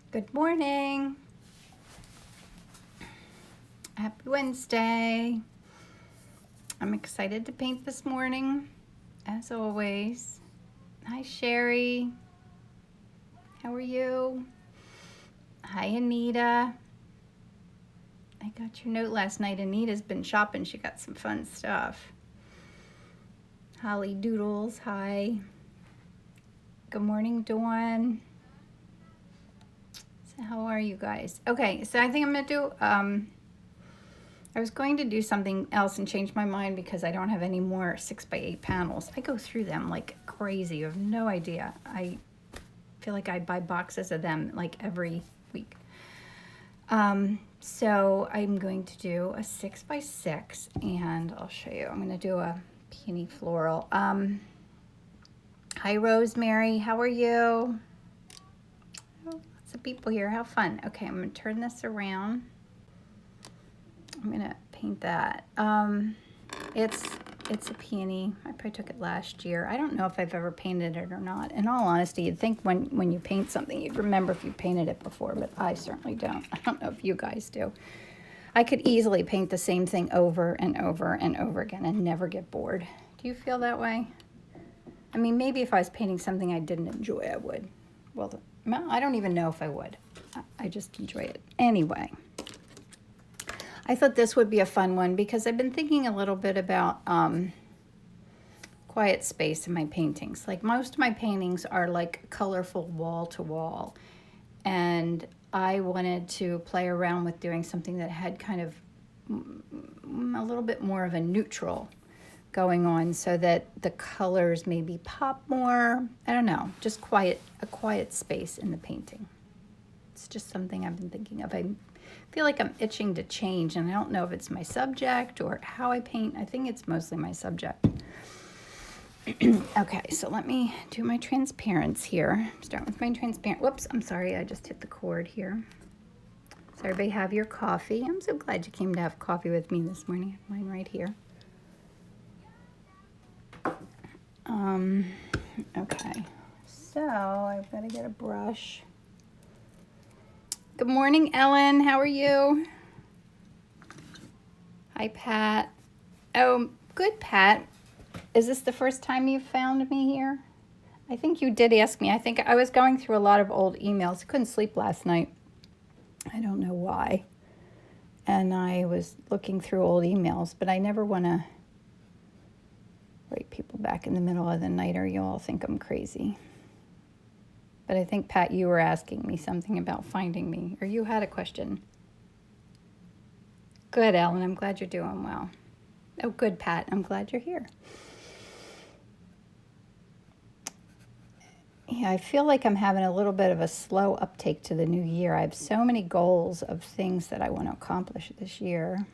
Good morning. Happy Wednesday. I'm excited to paint this morning, as always. Hi, Sherry. How are you? Hi, Anita. I got your note last night. Anita's been shopping. She got some fun stuff. Holly Doodles, hi. Good morning, Dawn. So how are you guys? Okay, so I think I'm going to do, I was going to do something else and change my mind because I don't have any more 6x8 panels. I go through them like crazy. You have no idea. I feel like I buy boxes of them like every week. So I'm going to do a 6x6 and I'll show you. I'm going to do a peony floral. Hi, Rosemary. How are you? Oh, lots of people here. How fun. Okay, I'm going to turn this around. I'm going to paint that. It's a peony. I probably took it last year. I don't know if I've ever painted it or not. In all honesty, you'd think when you paint something, you'd remember if you painted it before, but I certainly don't. I don't know if you guys do. I could easily paint the same thing over and over and over again and never get bored. Do you feel that way? I mean, maybe if I was painting something I didn't enjoy, I would. Well, I don't even know if I would. I just enjoy it. Anyway, I thought this would be a fun one because I've been thinking a little bit about quiet space in my paintings. Like most of my paintings are like colorful wall to wall. And I wanted to play around with doing something that had kind of a little bit more of a neutral going on so that the colors maybe pop more. I don't know, just a quiet space in the painting. It's just something I've been thinking of. I feel like I'm itching to change, and I don't know if it's my subject or how I paint. I think it's mostly my subject. Okay, so let me do my transparents here. Start with my transparent. Whoops, I'm sorry, I just hit the cord here. So everybody have your coffee. I'm so glad you came to have coffee with me this morning. I have mine right here. Okay, so I've got to get a brush. Good morning, Ellen. How are you? Hi, Pat. Oh, good, Pat. Is this the first time you've found me here? I think you did ask me. I think I was going through a lot of old emails. I couldn't sleep last night. I don't know why. And I was looking through old emails, but I never want to write people back in the middle of the night or you'll all think I'm crazy. But I think, Pat, you were asking me something about finding me, or you had a question. Good, Ellen. I'm glad you're doing well. Oh, good, Pat. I'm glad you're here. Yeah, I feel like I'm having a little bit of a slow uptake to the new year. I have so many goals of things that I want to accomplish this year.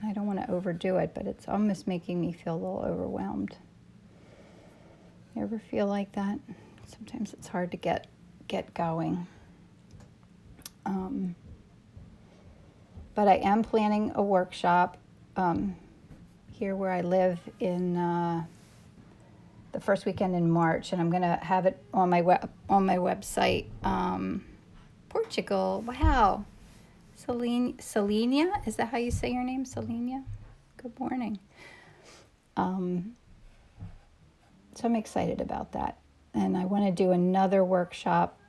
I don't want to overdo it, but it's almost making me feel a little overwhelmed. You ever feel like that? Sometimes it's hard to get going. But I am planning a workshop here where I live in the first weekend in March, and I'm going to have it on my website. Portugal, wow. Selenia, is that how you say your name, Selenia? Good morning. So I'm excited about that. And I want to do another workshop,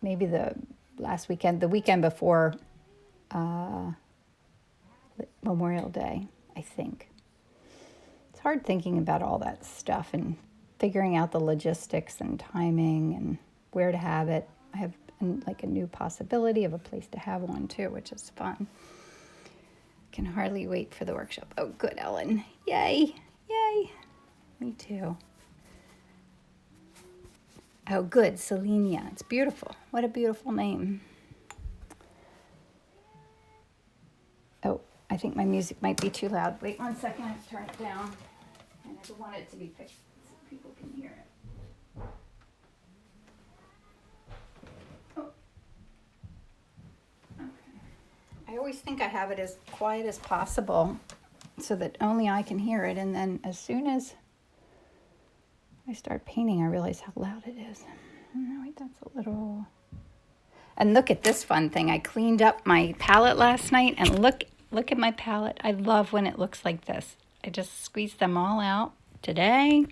maybe the weekend before Memorial Day, I think. It's hard thinking about all that stuff and figuring out the logistics and timing and where to have it. I have like a new possibility of a place to have one too, which is fun. Can hardly wait for the workshop. Oh, good, Ellen. Yay. Yay. Me too. Oh, good, Selenia. It's beautiful. What a beautiful name. Oh, I think my music might be too loud. Wait 1 second. I have to turn it down. I never want it to be picked so people can hear it. Oh. Okay. I always think I have it as quiet as possible so that only I can hear it, and then as soon as I start painting, I realize how loud it is. No, wait, that's a little... And look at this fun thing. I cleaned up my palette last night, and look at my palette. I love when it looks like this. I just squeezed them all out today.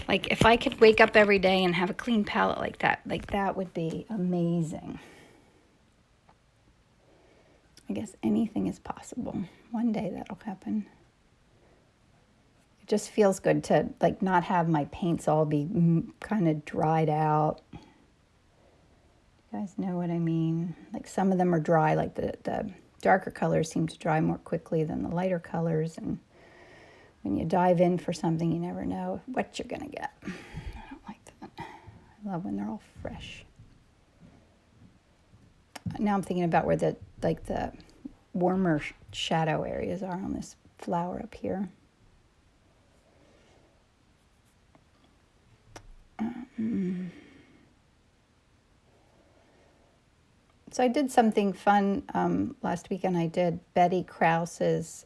Like, if I could wake up every day and have a clean palette like that would be amazing. I guess anything is possible. One day that'll happen. It just feels good to, like, not have my paints all be kind of dried out. You guys know what I mean? Like, some of them are dry, like the darker colors seem to dry more quickly than the lighter colors, and when you dive in for something, you never know what you're gonna get. I don't like that. I love when they're all fresh. Now I'm thinking about where the warmer shadow areas are on this flower up here. So I did something fun last weekend. I did Betty Krause's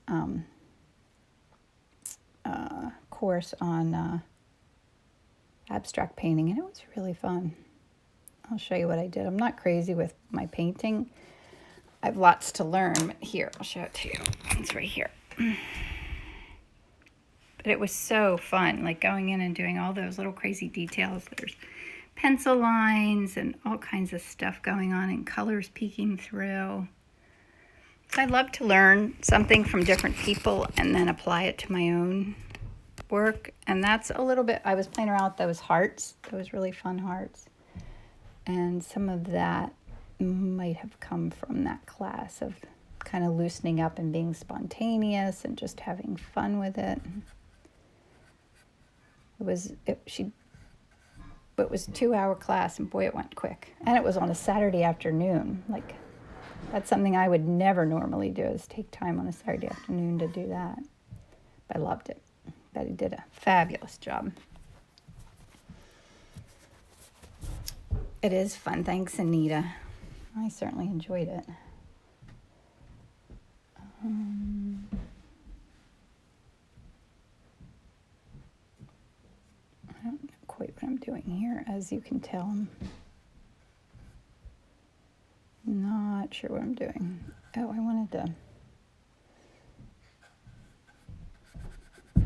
course on abstract painting, and it was really fun. I'll show you what I did. I'm not crazy with my painting. I have lots to learn. But here, I'll show it to you. It's right here. But it was so fun, like going in and doing all those little crazy details. There's pencil lines and all kinds of stuff going on and colors peeking through. So I love to learn something from different people and then apply it to my own work. And that's a little bit, I was playing around with those hearts, those really fun hearts. And some of that might have come from that class of kind of loosening up and being spontaneous and just having fun with it. It was a 2-hour class, and boy, it went quick. And it was on a Saturday afternoon. Like, that's something I would never normally do, is take time on a Saturday afternoon to do that. But I loved it. Betty did a fabulous job. It is fun. Thanks, Anita. I certainly enjoyed it. I don't know quite what I'm doing here, as you can tell. I'm not sure what I'm doing. Oh, I wanted to... I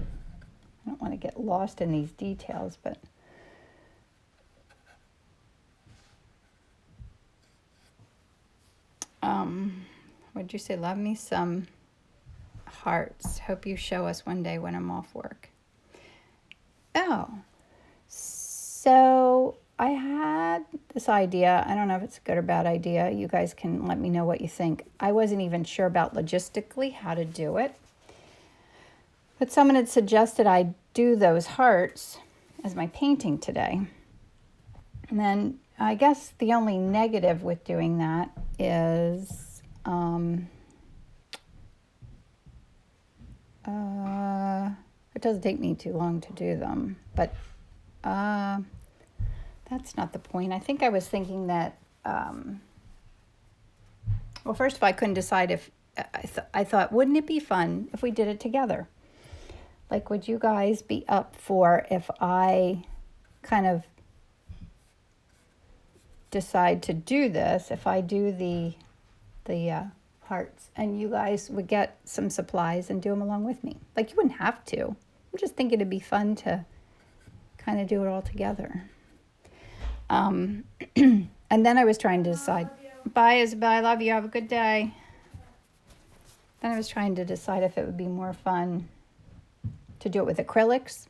don't want to get lost in these details, but... What'd you say? Love me some hearts. Hope you show us one day when I'm off work. Oh, so I had this idea. I don't know if it's a good or bad idea. You guys can let me know what you think. I wasn't even sure about logistically how to do it. But someone had suggested I do those hearts as my painting today. And then I guess the only negative with doing that is it doesn't take me too long to do them, but that's not the point. I think I was thinking that, well, first of all, I couldn't decide if, I thought, wouldn't it be fun if we did it together? Like, would you guys be up for if I kind of decide to do this, if I do the hearts, and you guys would get some supplies and do them along with me? Like, you wouldn't have to. I'm just thinking it'd be fun to kind of do it all together. And then I was trying to decide, bye Isabel, I love you, have a good day. Then I was trying to decide if it would be more fun to do it with acrylics,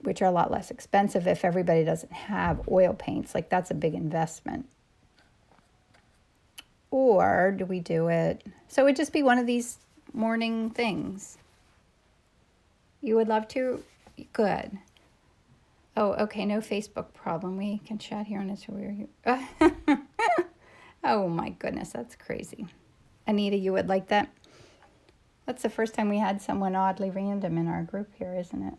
which are a lot less expensive if everybody doesn't have oil paints. Like, that's a big investment. Or do we do it, so it would just be one of these morning things. You would love to? Good. Oh, okay, no Facebook problem. We can chat here on this. Where you? Oh my goodness, that's crazy. Anita, you would like that? That's the first time we had someone oddly random in our group here, isn't it?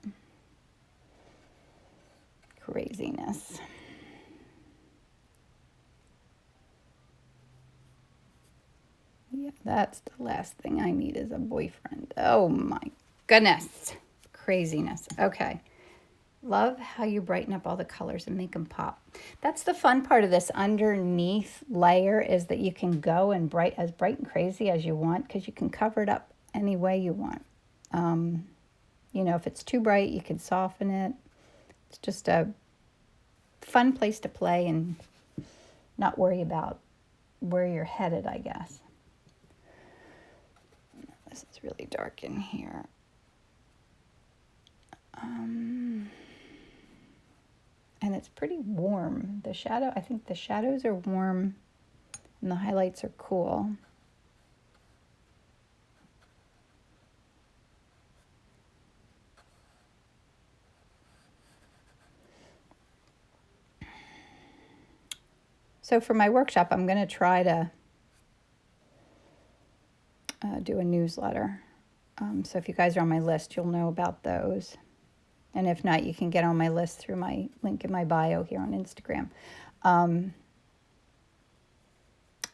Craziness. Yeah, that's the last thing I need is a boyfriend. Oh my goodness. Craziness. Okay. Love how you brighten up all the colors and make them pop. That's the fun part of this underneath layer, is that you can go and bright and crazy as you want, because you can cover it up any way you want. You know, if it's too bright, you can soften it. It's just a fun place to play and not worry about where you're headed, I guess. This is really dark in here. And it's pretty warm. The shadow, I think the shadows are warm and the highlights are cool. So for my workshop, I'm going to try to do a newsletter. So if you guys are on my list, you'll know about those. And if not, you can get on my list through my link in my bio here on Instagram. Oh,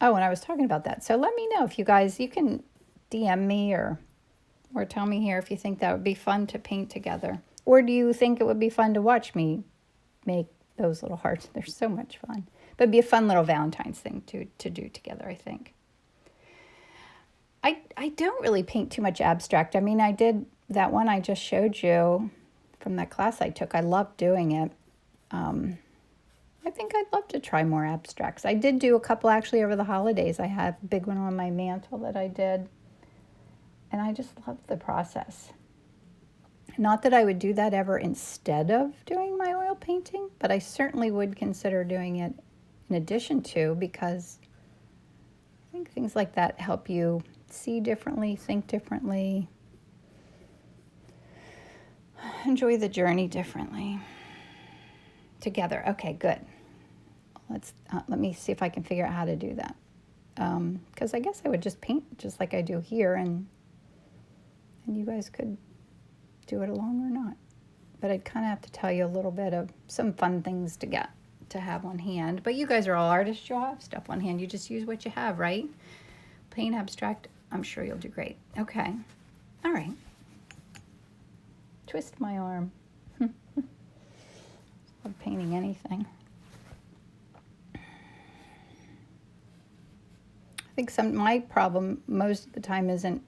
and I was talking about that. So let me know if you guys, you can DM me or tell me here if you think that would be fun to paint together. Or do you think it would be fun to watch me make those little hearts? They're so much fun. But it'd be a fun little Valentine's thing to do together, I think. I don't really paint too much abstract. I mean, I did that one I just showed you from that class I took. I loved doing it. I think I'd love to try more abstracts. I did do a couple actually over the holidays. I have a big one on my mantle that I did. And I just loved the process. Not that I would do that ever instead of doing my oil painting, but I certainly would consider doing it in addition to, because I think things like that help you see differently, think differently, enjoy the journey differently together. Okay, good. Let me see if I can figure out how to do that. Because I guess I would just paint just like I do here, and you guys could do it along or not. But I'd kind of have to tell you a little bit of some fun things to have on hand. But you guys are all artists. You'll have stuff on hand. You just use what you have, right? Paint abstract. I'm sure you'll do great. Okay. All right. Twist my arm. Love painting anything. I think my problem most of the time isn't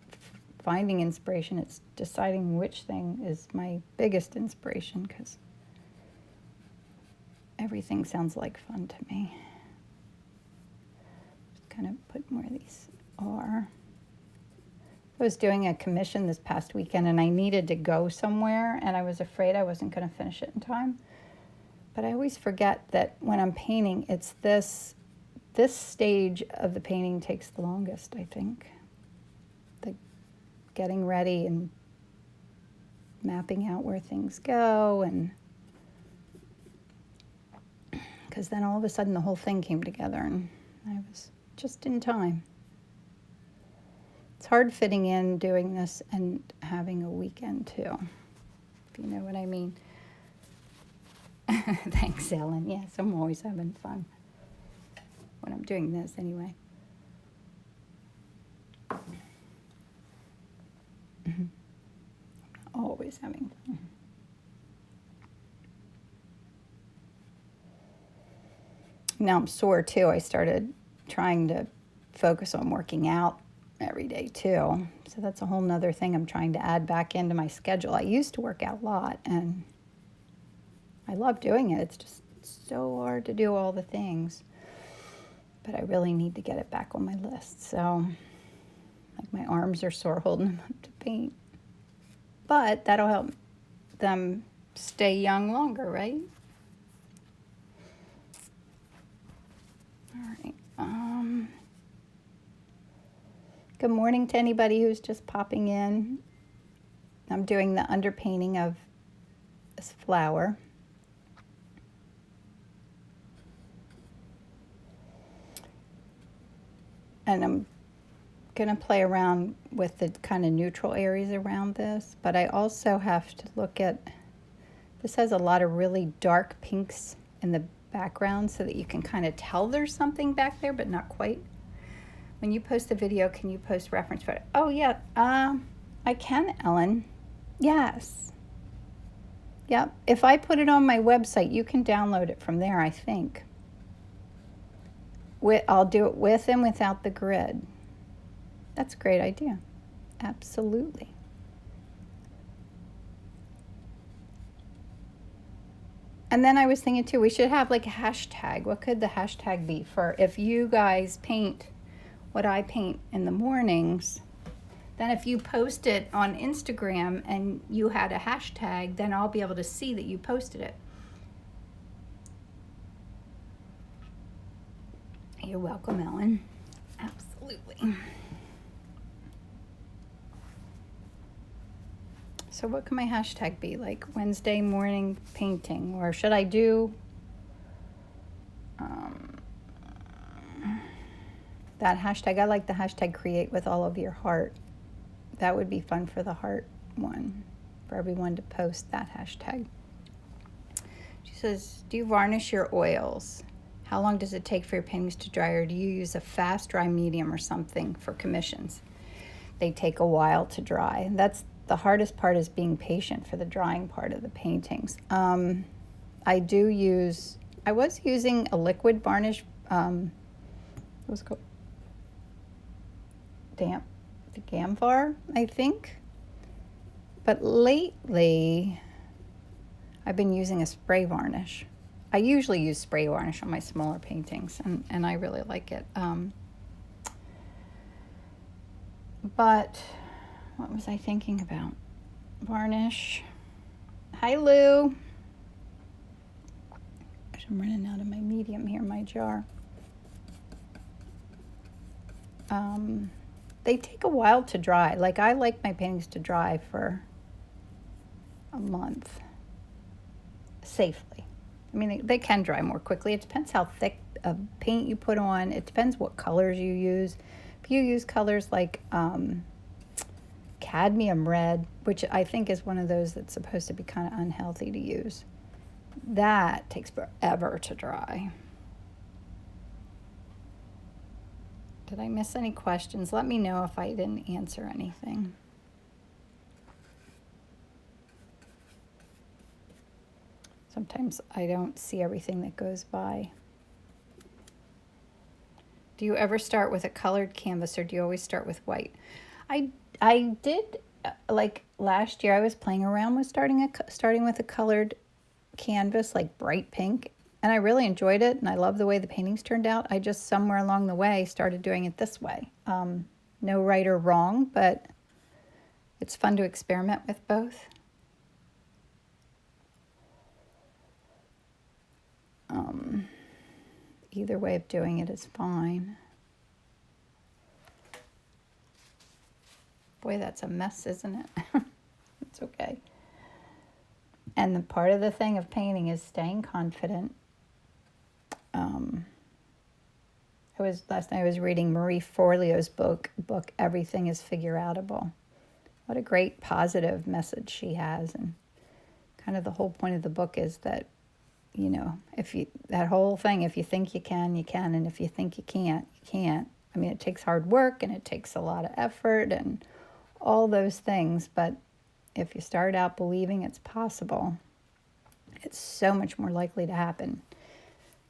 finding inspiration. It's deciding which thing is my biggest inspiration, because everything sounds like fun to me. Just kind of put where these are. I was doing a commission this past weekend and I needed to go somewhere, and I was afraid I wasn't going to finish it in time. But I always forget that when I'm painting, it's this stage of the painting takes the longest, I think. The getting ready and mapping out where things go, and because then all of a sudden the whole thing came together and I was just in time. It's hard fitting in doing this and having a weekend too, if you know what I mean. Thanks, Ellen. Yes, I'm always having fun when I'm doing this anyway. Always having fun. Now I'm sore too. I started trying to focus on working out every day too. So that's a whole nother thing I'm trying to add back into my schedule. I used to work out a lot and I love doing it. It's just so hard to do all the things. But I really need to get it back on my list. So like my arms are sore holding them up to paint. But that'll help them stay young longer, right? All right. Good morning to anybody who's just popping in. I'm doing the underpainting of this flower. And I'm going to play around with the kind of neutral areas around this, but I also have to look at, this has a lot of really dark pinks in the background so that you can kind of tell there's something back there, but not quite. When you post the video, can you post reference photo? Oh yeah, I can, Ellen. Yes. Yep. If I put it on my website, you can download it from there, I think. I'll do it with and without the grid. That's a great idea. Absolutely. And then I was thinking too, we should have like a hashtag. What could the hashtag be for if you guys paint what I paint in the mornings? Then if you post it on Instagram and you had a hashtag, then I'll be able to see that you posted it. You're welcome, Ellen. Absolutely. So what can my hashtag be? Like Wednesday morning painting? Or should I do that hashtag? I like the hashtag create with all of your heart. That would be fun for the heart one, for everyone to post that hashtag. She says, do you varnish your oils? How long does it take for your paintings to dry, or do you use a fast dry medium or something for commissions? They take a while to dry. That's the hardest part, is being patient for the drying part of the paintings. I was using a liquid varnish, what's it called? The Gamvar, I think. But lately, I've been using a spray varnish. I usually use spray varnish on my smaller paintings, and I really like it. But what was I thinking about? Varnish. Hi, Lou. I'm running out of my medium here, my jar. They take a while to dry. Like, I like my paintings to dry for a month safely. I mean, they can dry more quickly. It depends how thick of paint you put on. It depends what colors you use. If you use colors like cadmium red, which I think is one of those that's supposed to be kind of unhealthy to use, that takes forever to dry. Did I miss any questions? Let me know if I didn't answer anything. Sometimes I don't see everything that goes by. Do you ever start with a colored canvas, or do you always start with white? I did, like last year I was playing around with starting with a colored canvas, like bright pink, and I really enjoyed it, and I love the way the paintings turned out. I just somewhere along the way started doing it this way. No right or wrong, but it's fun to experiment with both. Either way of doing it is fine. Boy, that's a mess, isn't it? It's okay. And the part of the thing of painting is staying confident. Last night I was reading Marie Forleo's book, Everything is Figure-Outable. What a great positive message she has. And kind of the whole point of the book is that, you know, that whole thing, if you think you can, you can. And if you think you can't, you can't. I mean, it takes hard work and it takes a lot of effort and all those things. But if you start out believing it's possible, it's so much more likely to happen.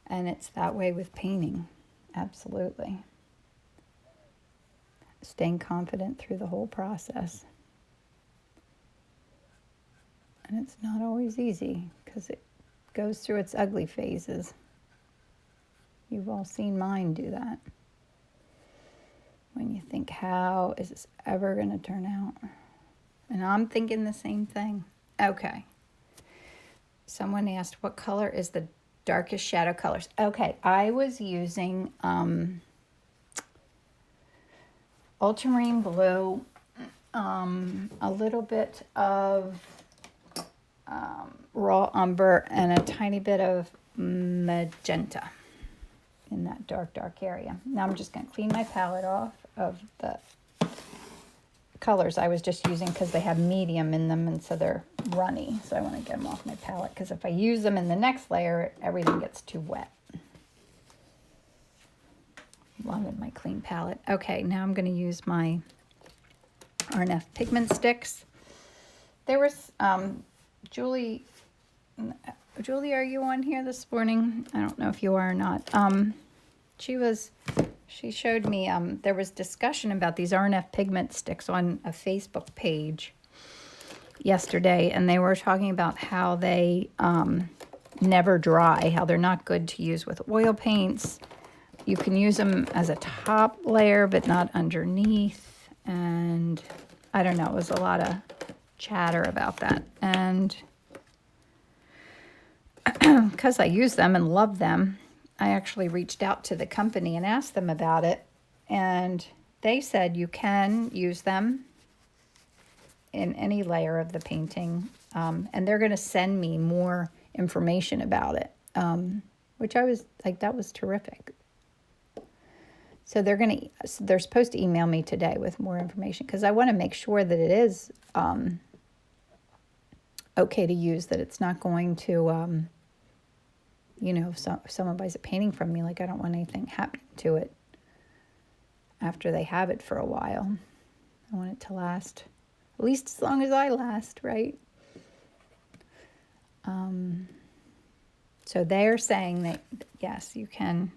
And it's that way with painting. Absolutely. Staying confident through the whole process. And it's not always easy because it goes through its ugly phases. You've all seen mine do that. When you think, how is this ever going to turn out? And I'm thinking the same thing. Okay. Someone asked, what color is the darkest shadow colors? Okay, I was using ultramarine blue, a little bit of raw umber, and a tiny bit of magenta in that dark area. Now I'm just going to clean my palette off of the colors I was just using because they have medium in them, and so they're runny. So I want to get them off my palette because if I use them in the next layer, everything gets too wet. Along with my clean palette. Okay, now I'm going to use my RNF pigment sticks. There was, Julie Julie, are you on here this morning? I don't know if you are or not. She showed me, there was discussion about these RNF pigment sticks on a Facebook page yesterday, and they were talking about how they never dry, how they're not good to use with oil paints. You can use them as a top layer, but not underneath. And I don't know, it was a lot of chatter about that. And because I use them and love them, I actually reached out to the company and asked them about it. And they said you can use them in any layer of the painting. And they're going to send me more information about it, which I was like, that was terrific. So they're supposed to email me today with more information, because I want to make sure that it is okay to use, that it's not going to, if someone buys a painting from me, like I don't want anything happening to it after they have it for a while. I want it to last at least as long as I last, right? So they're saying that, yes, you can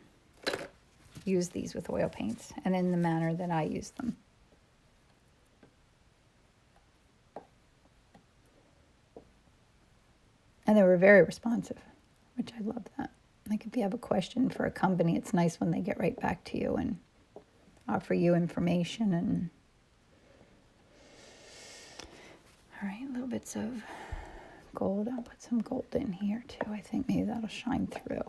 use these with oil paints and in the manner that I use them. And they were very responsive, which I love that. Like if you have a question for a company, it's nice when they get right back to you and offer you information. And all right, little bits of gold. I'll put some gold in here too. I think maybe that'll shine through.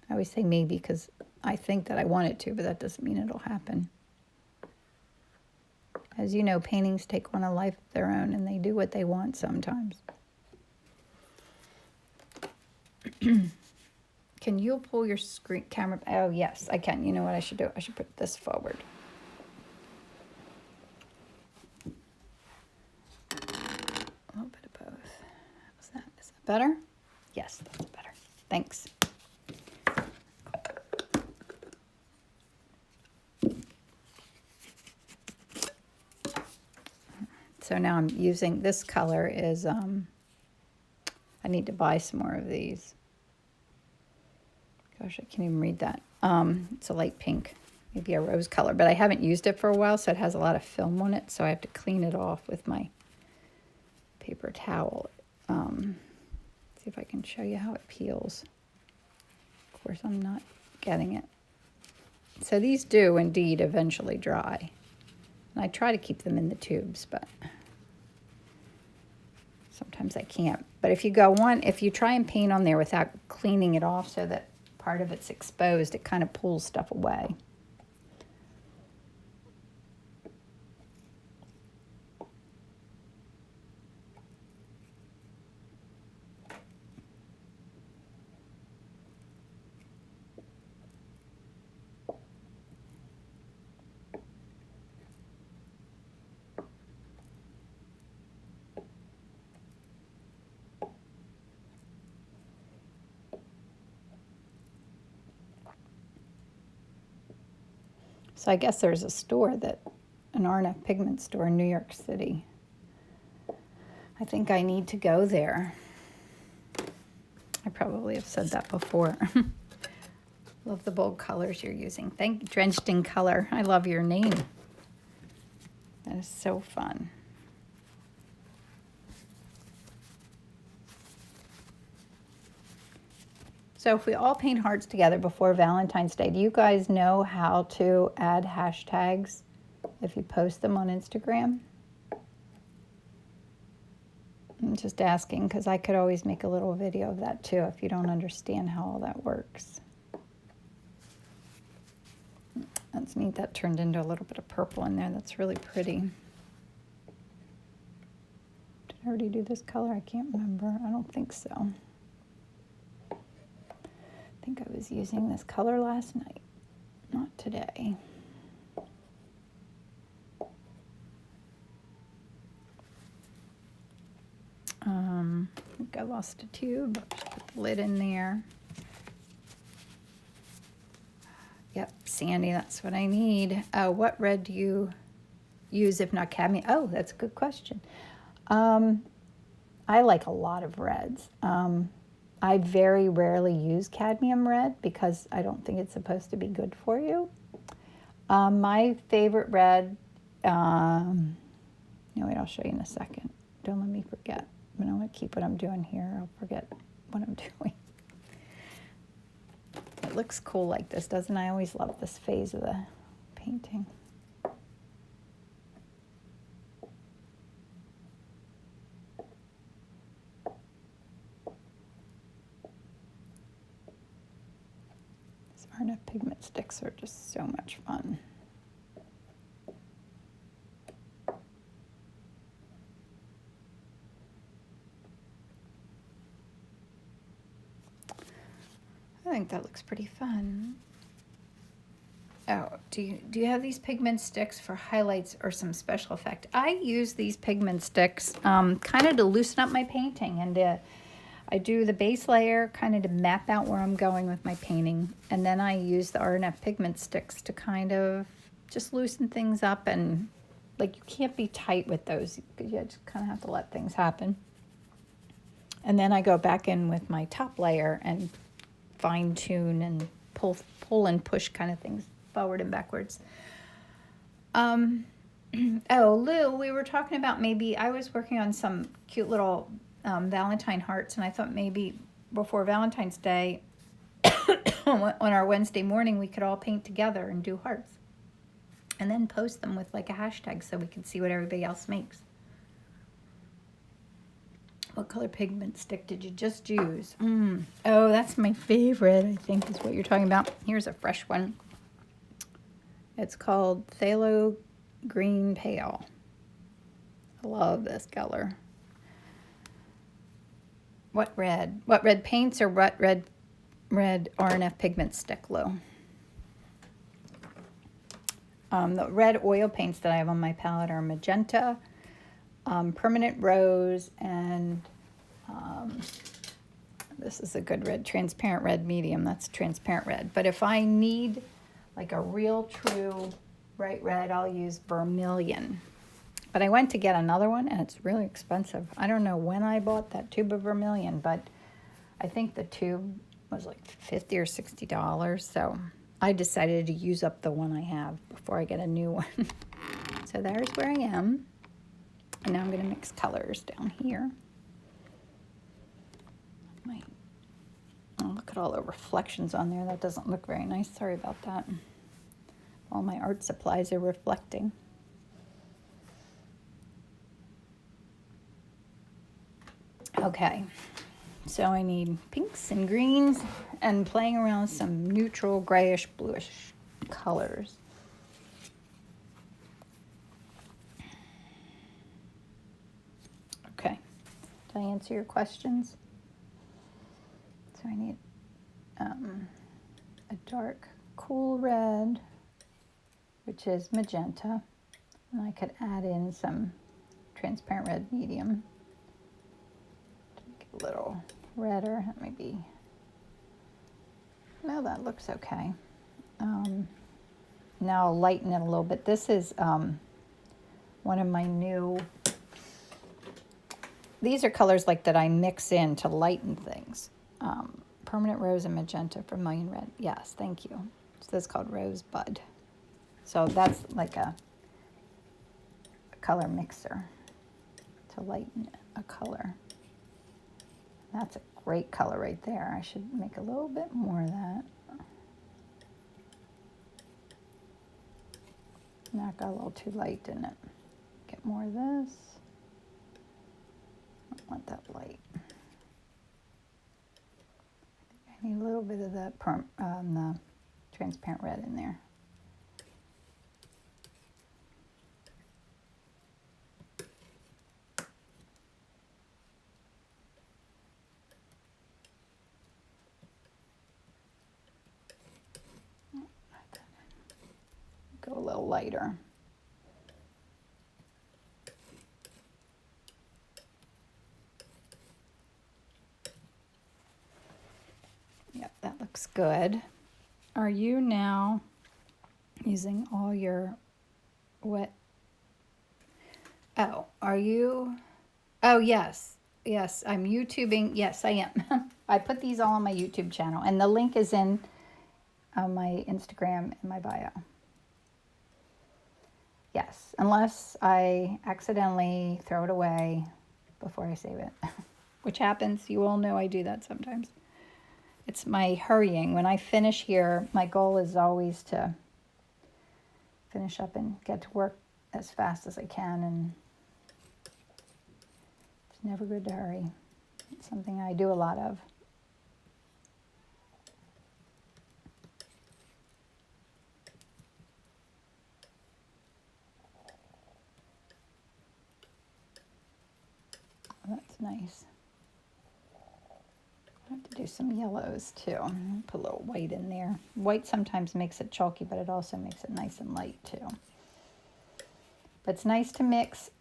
I always say maybe because I think that I want it to, but that doesn't mean it'll happen. As you know, paintings take on a life of their own, and they do what they want sometimes. Can you pull your screen camera? Oh, yes, I can. You know what I should do? I should put this forward. A little bit of both. How's that? Is that better? Yes, that's better. Thanks. So now I'm using, this color is, I need to buy some more of these. Gosh, I can't even read that. It's a light pink, maybe a rose color, but I haven't used it for a while, so it has a lot of film on it, so I have to clean it off with my paper towel. See if I can show you how it peels. Of course, I'm not getting it. So these do indeed eventually dry. And I try to keep them in the tubes, but sometimes I can't. But if you try and paint on there without cleaning it off so that part of it's exposed, it kind of pulls stuff away. So I guess there's an RNF pigment store in New York City. I think I need to go there. I probably have said that before. Love the bold colors you're using. Thank you, Drenched in Color. I love your name. That is so fun. So if we all paint hearts together before Valentine's Day, do you guys know how to add hashtags if you post them on Instagram? I'm just asking because I could always make a little video of that too if you don't understand how all that works. That's neat. That turned into a little bit of purple in there. That's really pretty. Did I already do this color? I can't remember. I don't think so. I think I was using this color last night, not today. I think I lost a tube. I'll just put the lid in there. Yep, sandy, that's what I need. What red do you use if not cadmium? Oh, that's a good question. I like a lot of reds. I very rarely use cadmium red because I don't think it's supposed to be good for you. My favorite red, no wait, I'll show you in a second. Don't let me forget. I'm going to keep what I'm doing here. I'll forget what I'm doing. It looks cool like this, doesn't it? I always love this phase of the painting. These RNF pigment sticks are just so much fun. I think that looks pretty fun. Oh, do you have these pigment sticks for highlights or some special effect? I use these pigment sticks kind of to loosen up my painting, and I do the base layer kind of to map out where I'm going with my painting, and then I use the RNF pigment sticks to kind of just loosen things up, and like you can't be tight with those because you just kind of have to let things happen. And then I go back in with my top layer and fine tune and pull and push kind of things forward and backwards. Oh, Lou, we were talking about maybe I was working on some cute little Valentine hearts, and I thought maybe before Valentine's Day on our Wednesday morning we could all paint together and do hearts and then post them with like a hashtag so we could see what everybody else makes. What color pigment stick did you just use? Oh, that's my favorite, I think is what you're talking about. Here's a fresh one. It's called Phthalo Green Pale. I love this color. What red? What red paints or what red RNF pigment stick, Lou? The red oil paints that I have on my palette are magenta, permanent rose, and this is a good red, transparent red medium. That's transparent red. But if I need like a real true bright red, I'll use vermilion. But I went to get another one, and it's really expensive. I don't know when I bought that tube of vermilion, but I think the tube was like $50 or $60. So I decided to use up the one I have before I get a new one. So there's where I am. And now I'm going to mix colors down here. Oh, look at all the reflections on there. That doesn't look very nice. Sorry about that. All my art supplies are reflecting. Okay, so I need pinks and greens and playing around with some neutral grayish bluish colors. Okay, did I answer your questions? So I need a dark cool red, which is magenta, and I could add in some transparent red medium to make it a little redder. That might be, no, that looks okay. Now I'll lighten it a little bit. This is one of my new, these are colors like that I mix in to lighten things. Permanent rose and magenta, vermilion red. Yes, thank you. So this is called Rosebud. So that's like a color mixer to lighten a color. That's a great color right there. I should make a little bit more of that. Now it got a little too light, didn't it? Get more of this. I don't want that light. I need a little bit of the transparent red in there. Go a little lighter. Yep, that looks good. Are you now using all your wet? Oh, are you? Oh, yes. Yes, I'm YouTubing. Yes, I am. I put these all on my YouTube channel, and the link is in my Instagram in my bio. Yes, unless I accidentally throw it away before I save it, which happens. You all know I do that sometimes. It's my hurrying. When I finish here, my goal is always to finish up and get to work as fast as I can, and it's never good to hurry. It's something I do a lot of. That's nice. I have to do some yellows too. Put a little white in there. White sometimes makes it chalky, but it also makes it nice and light too. But it's nice to mix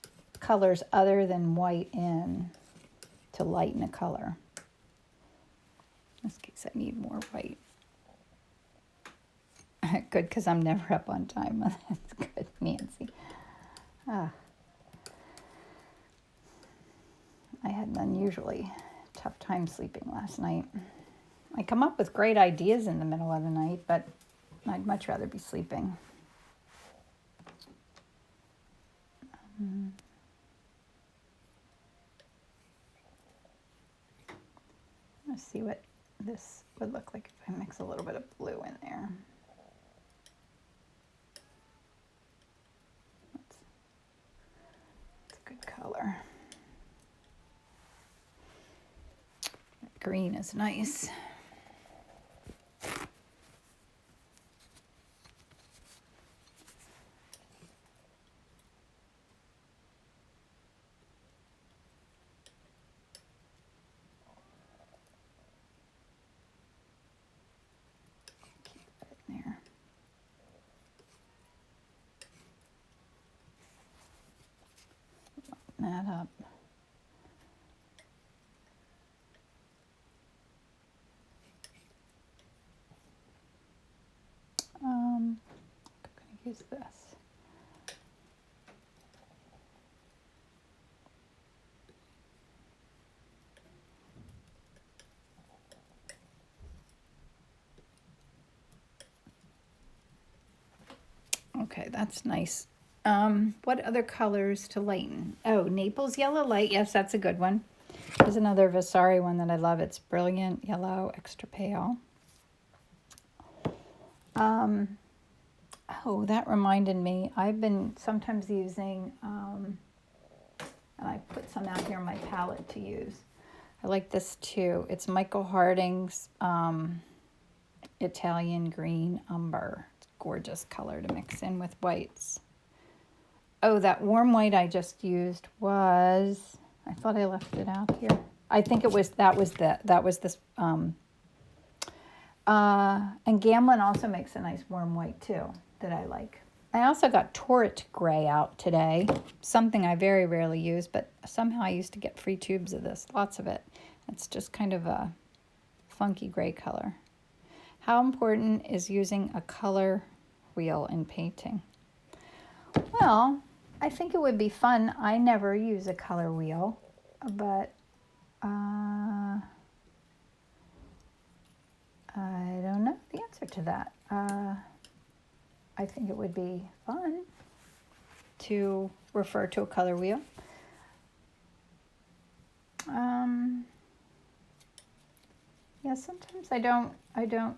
colors other than white in to lighten a color. In this case, I need more white. Good, because I'm never up on time. That's good, Nancy. I had an unusually tough time sleeping last night. I come up with great ideas in the middle of the night, but I'd much rather be sleeping. Let's see what this would look like if I mix a little bit of blue in there. That's a good color. Green is nice. That up. I'm going to use this. Okay, that's nice. What other colors to lighten? Oh, Naples Yellow Light. Yes, that's a good one. There's another Vasari one that I love. It's Brilliant Yellow Extra Pale. Oh, that reminded me. I've been sometimes using, and I put some out here on my palette to use. I like this too. It's Michael Harding's Italian Green Umber. It's a gorgeous color to mix in with whites. Oh, that warm white I just used was, I thought I left it out here. I think it was, that was this, and Gamblin also makes a nice warm white too that I like. I also got Torrid Gray out today, something I very rarely use, but somehow I used to get free tubes of this, lots of it. It's just kind of a funky gray color. How important is using a color wheel in painting? Well, I think it would be fun. I never use a color wheel, but I don't know the answer to that. I think it would be fun to refer to a color wheel. Yeah, sometimes I don't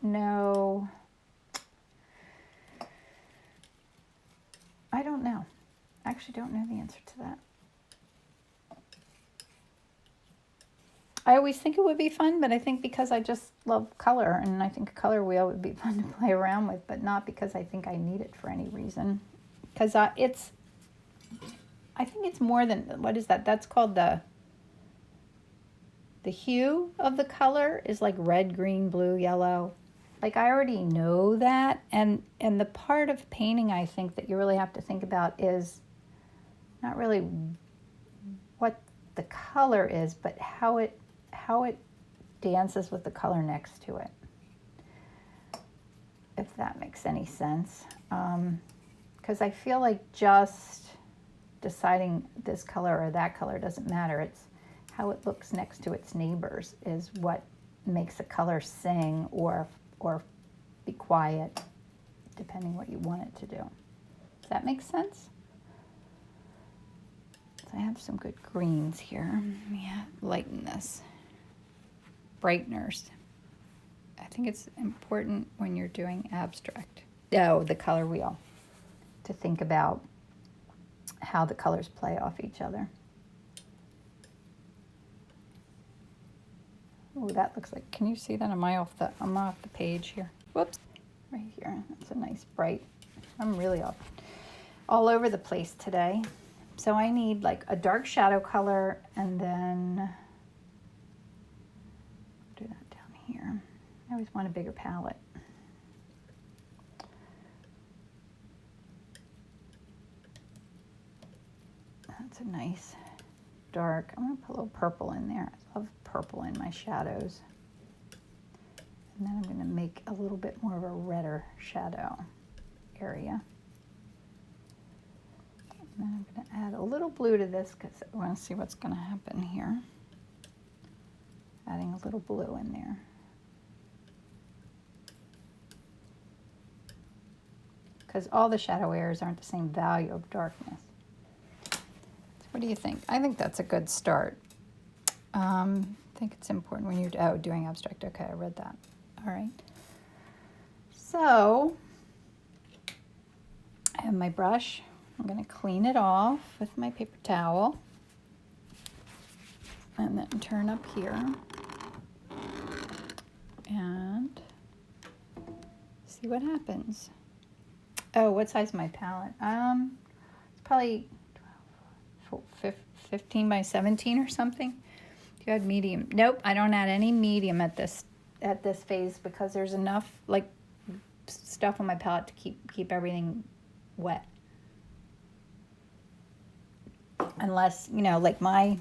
know. I don't know. I actually don't know the answer to that. I always think it would be fun, but I think because I just love color, and I think a color wheel would be fun to play around with, but not because I think I need it for any reason. Because I think it's more than, what is that? That's called the hue of the color is like red, green, blue, yellow. Like I already know that, and the part of painting I think that you really have to think about is not really what the color is, but how it dances with the color next to it, if that makes any sense. Because I feel like just deciding this color or that color doesn't matter. It's how it looks next to its neighbors is what makes a color sing or be quiet, depending what you want it to do. Does that make sense? So I have some good greens here. Let me lighten this. Brighteners. I think it's important when you're doing abstract, the color wheel, to think about how the colors play off each other. Oh, that looks like, can you see that? I'm off the page here. Whoops, right here. That's a nice bright. I'm really all over the place today. So I need like a dark shadow color, and then do that down here. I always want a bigger palette. That's a nice dark. I'm gonna put a little purple in there. I love purple in my shadows. And then I'm gonna make a little bit more of a redder shadow area. And then I'm gonna add a little blue to this because I wanna see what's gonna happen here. Adding a little blue in there. Because all the shadow areas aren't the same value of darkness. What do you think? I think that's a good start. I think it's important when you're doing abstract. Okay, I read that. All right. So I have my brush. I'm going to clean it off with my paper towel. And then turn up here. And see what happens. Oh, what size is my palette? It's probably 15 by 17 or something. Do you add medium? Nope, I don't add any medium at this phase because there's enough like stuff on my palette to keep everything wet. Unless, you know, like my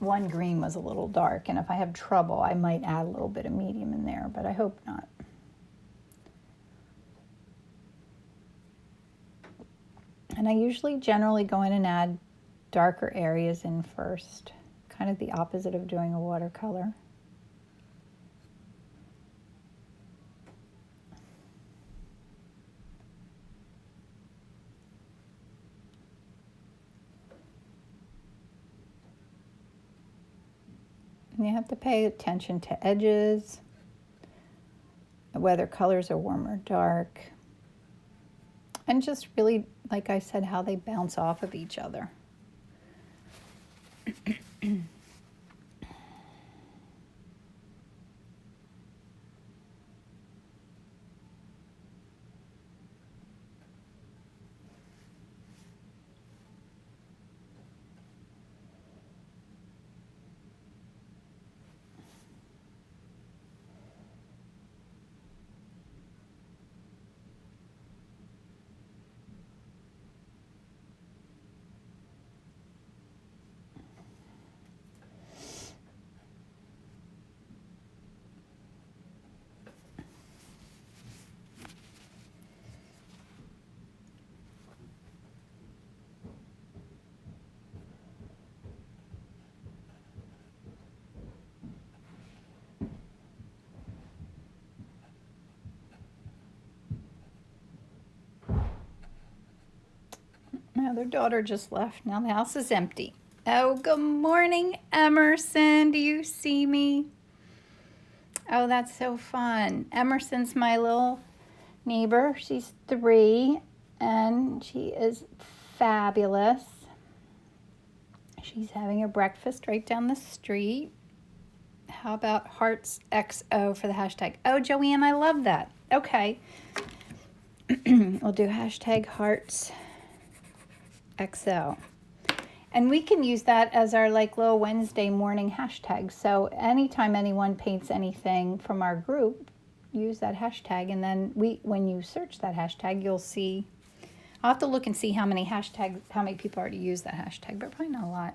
one green was a little dark, and if I have trouble, I might add a little bit of medium in there, but I hope not. And I usually generally go in and add darker areas in first, kind of the opposite of doing a watercolor. And you have to pay attention to edges, whether colors are warm or dark, and just really, like I said, how they bounce off of each other. Now their daughter just left. Now the house is empty. Oh, good morning, Emerson. Do you see me? Oh, that's so fun. Emerson's my little neighbor. She's 3, and she is fabulous. She's having her breakfast right down the street. How about hearts XO for the hashtag? Oh, Joanne, I love that. Okay. We'll do hashtag hearts XO. And we can use that as our like little Wednesday morning hashtag. So anytime anyone paints anything from our group, use that hashtag. And then when you search that hashtag, you'll see, I'll have to look and see how many people already use that hashtag, but probably not a lot.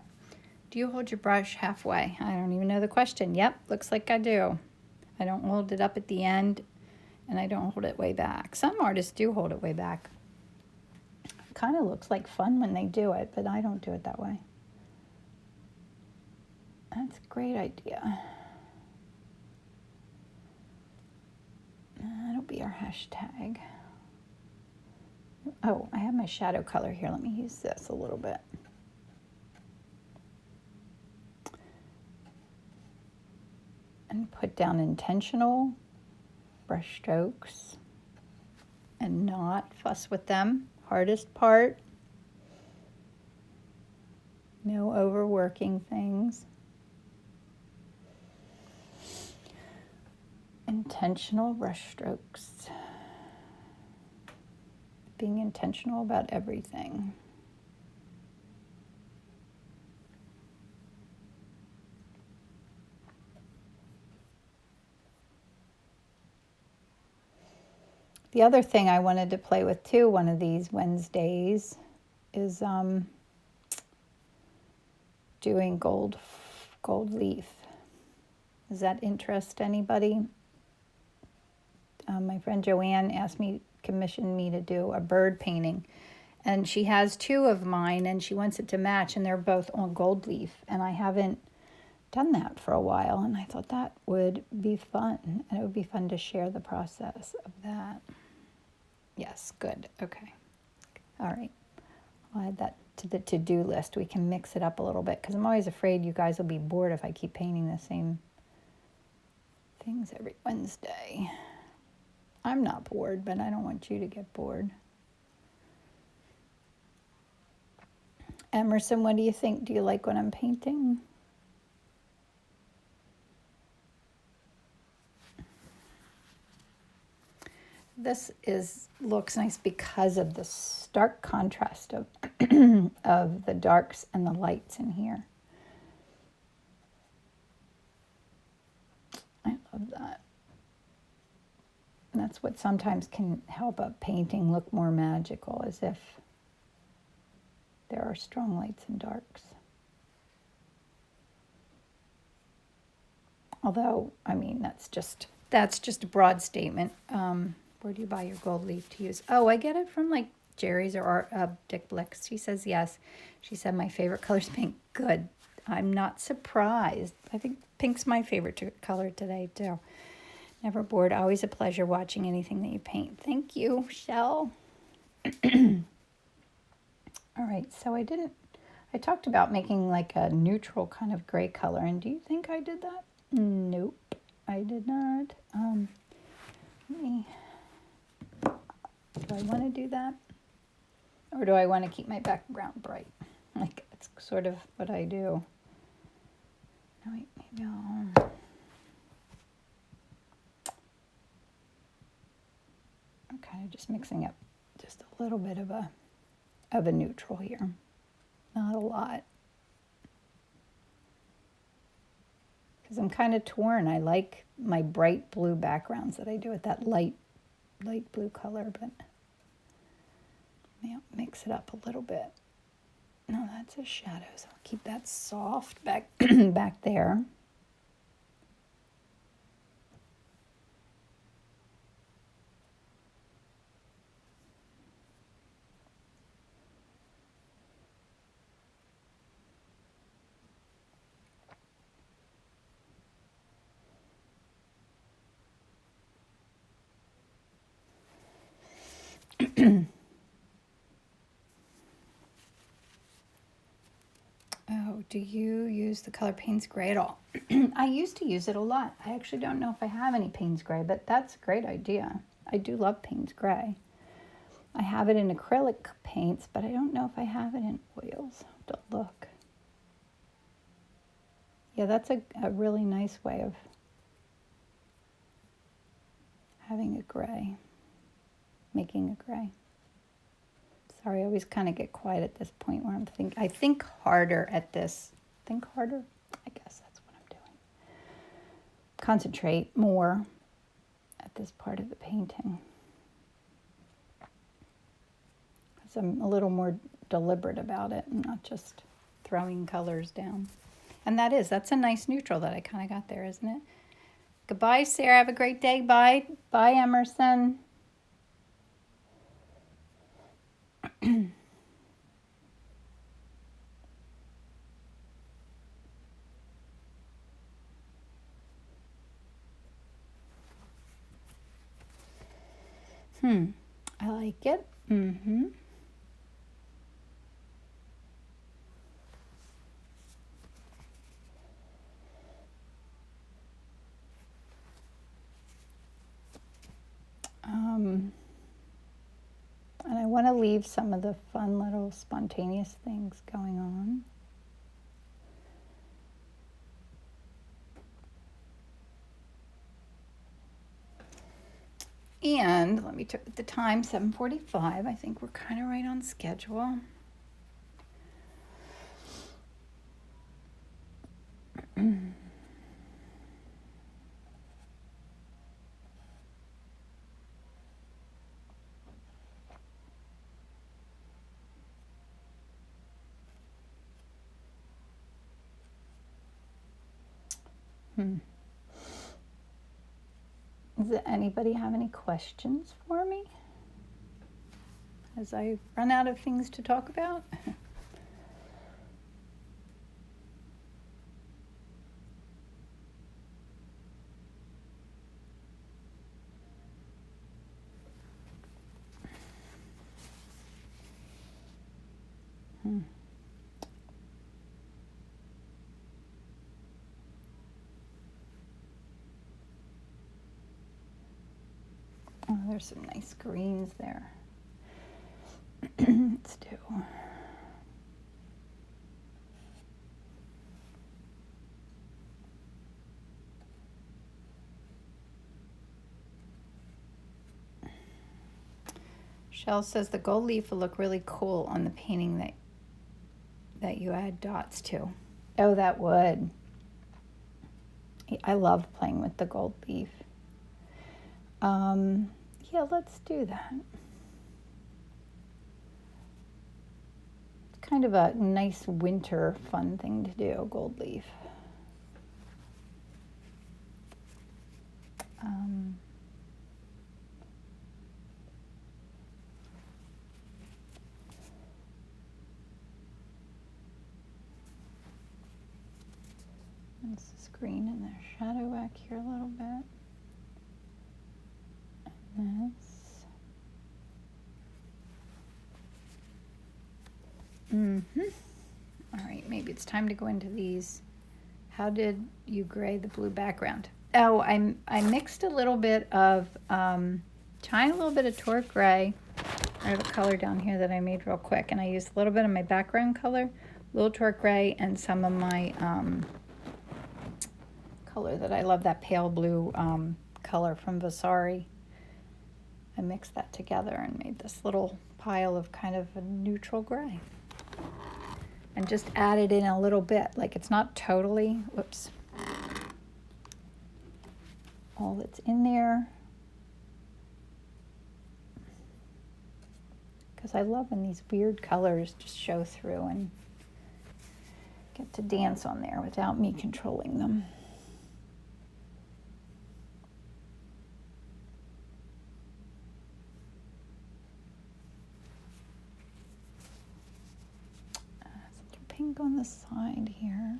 Do you hold your brush halfway? I don't even know the question. Yep, looks like I do. I don't hold it up at the end, and I don't hold it way back. Some artists do hold it way back. Kind of looks like fun when they do it, but I don't do it that way. That's a great idea. That'll be our hashtag. Oh, I have my shadow color here. Let me use this a little bit. And put down intentional brush strokes and not fuss with them. Hardest part. No overworking things. Intentional brush strokes. Being intentional about everything. The other thing I wanted to play with too, one of these Wednesdays, is doing gold leaf. Does that interest anybody? My friend Joanne commissioned me to do a bird painting, and she has two of mine, and she wants it to match, and they're both on gold leaf, and I haven't done that for a while, and I thought that would be fun, and it would be fun to share the process of that. Yes, good. Okay. All right. I'll add that to the to-do list. We can mix it up a little bit because I'm always afraid you guys will be bored if I keep painting the same things every Wednesday. I'm not bored, but I don't want you to get bored. Emerson, what do you think? Do you like what I'm painting? This looks nice because of the stark contrast of of the darks and the lights in here. I love that. And that's what sometimes can help a painting look more magical, as if there are strong lights and darks. Although, I mean, that's just a broad statement. Where do you buy your gold leaf to use? Oh, I get it from like Jerry's or Dick Blick's. She says yes. She said my favorite color is pink. Good. I'm not surprised. I think pink's my favorite color today too. Never bored. Always a pleasure watching anything that you paint. Thank you, Shell. All right, so I talked about making like a neutral kind of gray color, and do you think I did that? Nope, I did not. Do I want to do that? Or do I want to keep my background bright? Like, it's sort of what I do. No, wait, maybe I'll... I'm kind of just mixing up just a little bit of a neutral here. Not a lot. Because I'm kind of torn. I like my bright blue backgrounds that I do with that light blue color, but I'll mix it up a little bit. No, that's a shadow, so I'll keep that soft back back there. Oh, do you use the color Payne's Gray at all? I used to use it a lot. I actually don't know if I have any Payne's Gray, but that's a great idea. I do love Payne's Gray. I have it in acrylic paints, but I don't know if I have it in oils. I'll have to look. Yeah, that's a really nice way of having a gray, making a gray. Sorry, I always kind of get quiet at this point where I think harder at this. Think harder? I guess that's what I'm doing. Concentrate more at this part of the painting. Because I'm a little more deliberate about it and not just throwing colors down. And that's a nice neutral that I kind of got there, isn't it? Goodbye, Sarah. Have a great day. Bye. Bye, Emerson. I like it. Mm-hmm. And I want to leave some of the fun little spontaneous things going on. And let me check the time, 7:45. I think we're kind of right on schedule. Does anybody have any questions for me as I run out of things to talk about? Oh, there's some nice greens there. Let's do. Shell says the gold leaf will look really cool on the painting that you add dots to. Oh, that would. I love playing with the gold leaf. Yeah, let's do that. It's kind of a nice winter fun thing to do, gold leaf. This is green and there's shadow back here a little bit. And this. All right, maybe it's time to go into these. How did you gray the blue background? Oh, I mixed a little bit of, trying a little bit of Torque Gray. I have a color down here that I made real quick, and I used a little bit of my background color, a little Torque Gray, and some of my color that I love, that pale blue color from Vasari. I mixed that together and made this little pile of kind of a neutral gray. And just added in a little bit, like it's not totally, whoops, all that's in there. Because I love when these weird colors just show through and get to dance on there without me controlling them. Pink on the side here.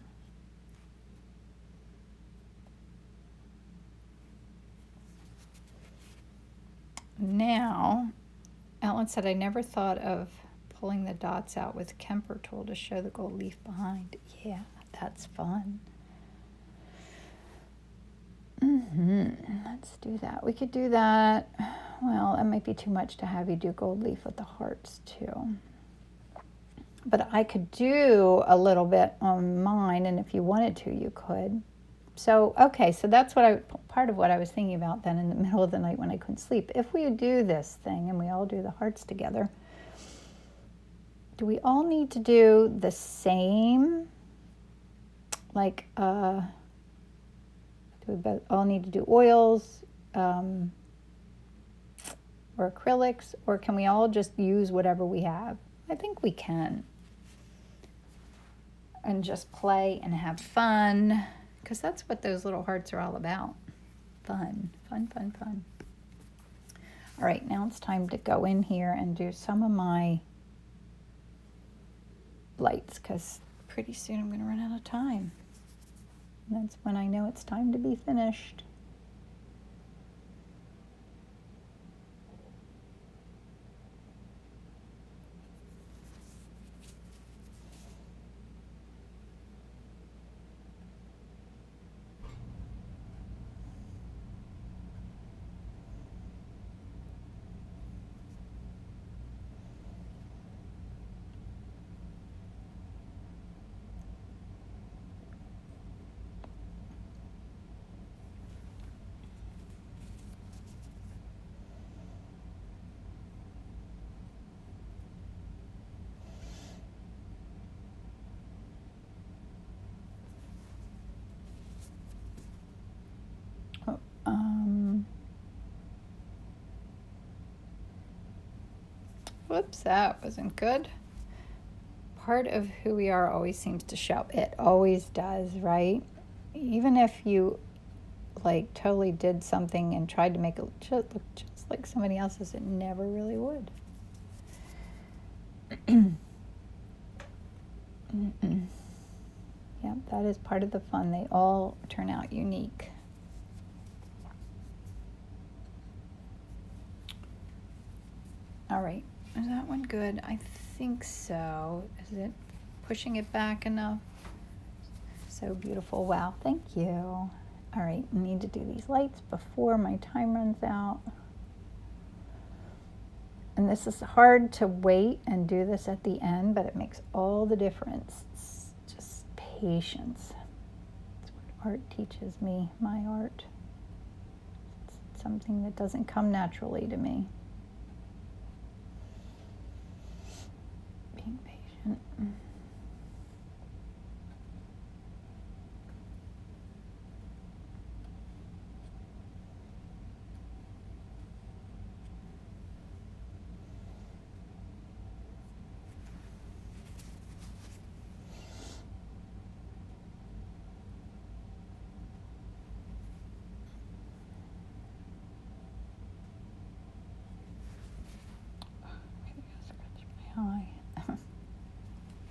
Now, Ellen said, I never thought of pulling the dots out with Kemper tool to show the gold leaf behind. Yeah, that's fun. Let's do that. We could do that. Well, it might be too much to have you do gold leaf with the hearts too. But I could do a little bit on mine, and if you wanted to, you could. So, okay, so that's part of what I was thinking about then in the middle of the night when I couldn't sleep. If we do this thing and we all do the hearts together, do we all need to do the same? Like, do we all need to do oils or acrylics, or can we all just use whatever we have? I think we can. And just play and have fun, because that's what those little hearts are all about. Fun, fun, fun, fun. All right, now it's time to go in here and do some of my lights, because pretty soon I'm going to run out of time. And that's when I know it's time to be finished. Whoops, that wasn't good. Part of who we are always seems to show. It always does, right? Even if you like totally did something and tried to make it look just like somebody else's, it never really would. Yeah, that is part of the fun. They all turn out unique. All right, is that one good? I think so. Is it pushing it back enough? So beautiful. Wow, thank you. All right, I need to do these lights before my time runs out. And this is hard to wait and do this at the end, but it makes all the difference. It's just patience. That's what art teaches me, my art. It's something that doesn't come naturally to me. Being patient.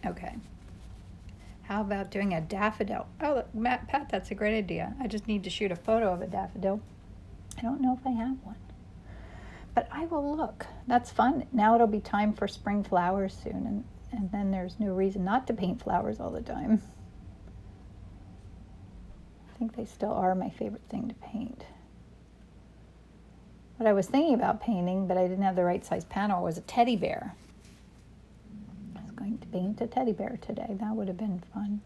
Okay. How about doing a daffodil? Oh, Pat, that's a great idea. I just need to shoot a photo of a daffodil. I don't know if I have one, but I will look. That's fun. Now it'll be time for spring flowers soon, and then there's no reason not to paint flowers all the time. I think they still are my favorite thing to paint. What I was thinking about painting, but I didn't have the right size panel, was a teddy bear. I was going to paint a teddy bear today. That would have been fun.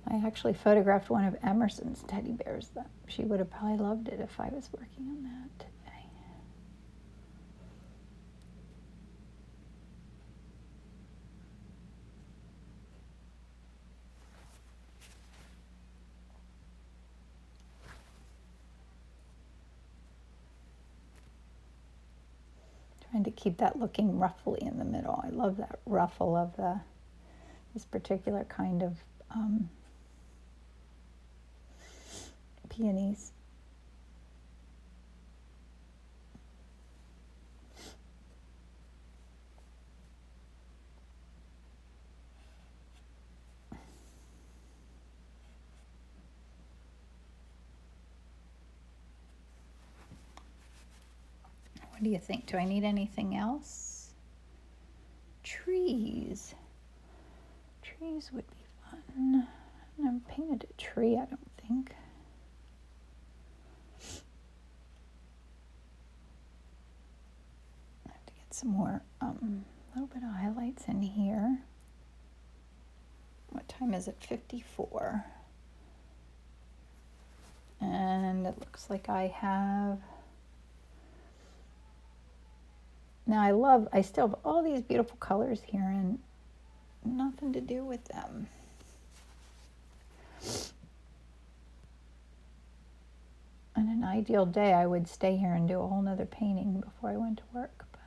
I actually photographed one of Emerson's teddy bears. She would have probably loved it if I was working on that today. Trying to keep that looking ruffly in the middle. I love that ruffle of this particular kind of peonies. What do you think? Do I need anything else? Trees. Trees would be fun. I never painted a tree, I don't think. I have to get some more, little bit of highlights in here. What time is it? 54. And it looks like I have... Now I still have all these beautiful colors here and nothing to do with them. On an ideal day, I would stay here and do a whole nother painting before I went to work. But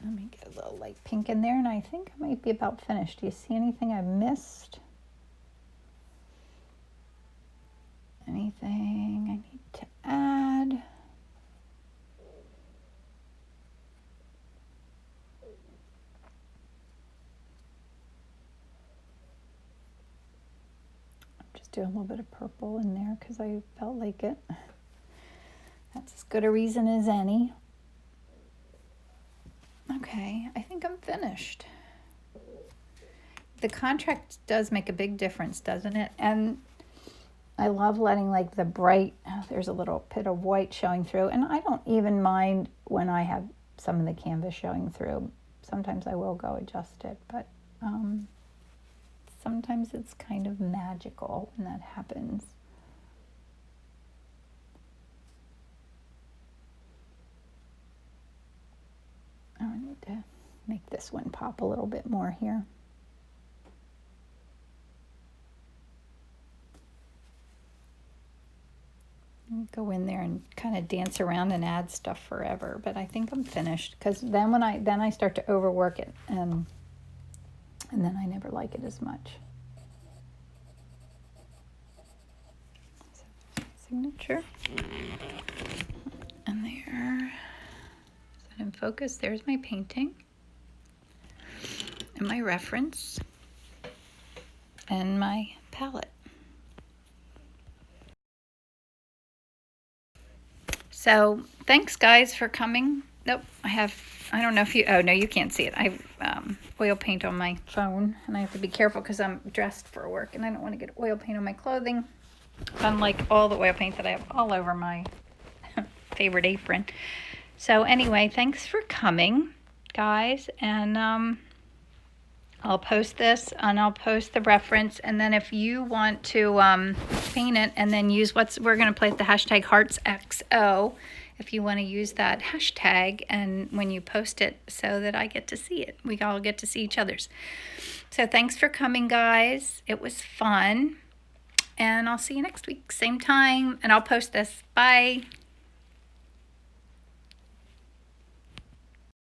let me get a little light pink in there, and I think I might be about finished. Do you see anything I missed? Anything I need to add? I'm just doing a little bit of purple in there because I felt like it. That's as good a reason as any. Okay, I think I'm finished. The contract does make a big difference, doesn't it? And I love letting like the bright, there's a little bit of white showing through, and I don't even mind when I have some of the canvas showing through. Sometimes I will go adjust it, but sometimes it's kind of magical when that happens. Oh, I need to Make this one pop a little bit more here. Go in there and kind of dance around and add stuff forever, but I think I'm finished, because then when I start to overwork it, and then I never like it as much. So signature, and there. Set in focus. There's my painting and my reference and my palette. So thanks guys for coming. Nope, I don't know if you, oh no, you can't see it. I have oil paint on my phone, and I have to be careful because I'm dressed for work and I don't want to get oil paint on my clothing, unlike all the oil paint that I have all over my favorite apron. So anyway, thanks for coming guys, and I'll post this, and I'll post the reference, and then if you want to paint it and then use we're going to play the hashtag HeartsXO, if you want to use that hashtag, and when you post it, so that I get to see it. We all get to see each other's. So thanks for coming, guys. It was fun, and I'll see you next week, same time, and I'll post this. Bye.